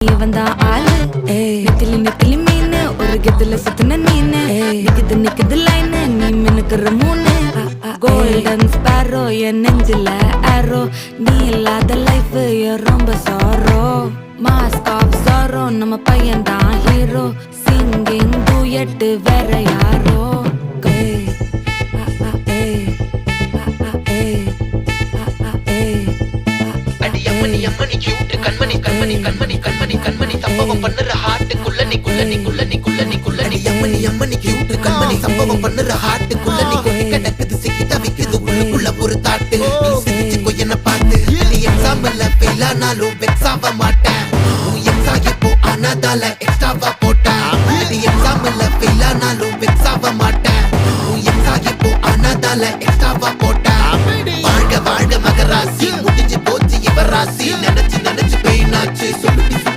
வந்தா ஆளு நெத்திலி நெத்திலி மீனு ஒரு கெத்துல சுத்தின நீனு நிக்குது நிக்குது லைனு நீ மினுக்குற மூணு கோல்டன் ஸ்பாரோ என் நெஞ்சில ஆரோ நீ இல்லாத லைஃப் ரொம்ப சாரோ மாஸ்க் ஆஃப் சாரோ நம்ம பையன் தான் ஹீரோ சிங்கிங் டூயட் வேற யாரோ சம்பவம் பண்ணுற ஹார்ட்டுக்குள்ள நீக்குள்ள நீக்குள்ள நீக்குள்ள நீக்குள்ள நீ அம்மனி அம்மனி கியூட் கண்மணி சம்பவம் பண்ணுற ஹார்ட்டுக்குள்ள நீ கொட்டி கிடக்குது சிக்கி தவிக்குது உள்ளுக்குள்ள ஒரு தாட்டு நீ சிரிச்சுக்கோ என்ன பார்த்து நீ எக்ஸாம்பிள் ஃபெயில் ஆனாலும் வெக்ஸ் ஆக மாட்டேன் உன் எக்ஸா இப்போ ஆனாதால எக்ஸ்ட்ராவா போட்டேன் நீ எக்ஸாம்பிள் ஃபெயில் ஆனாலும் வெக்ஸ் ஆக மாட்டேன் உன் எக்ஸா இப்போ ஆனாதால எக்ஸ்ட்ராவா போட்டேன் வாழ்க வாழ்க மகராசி முடிஞ்சு போச்சு இவ ராசி நினைச்சு நினைச்சு பெயினாச்சு சொல்லி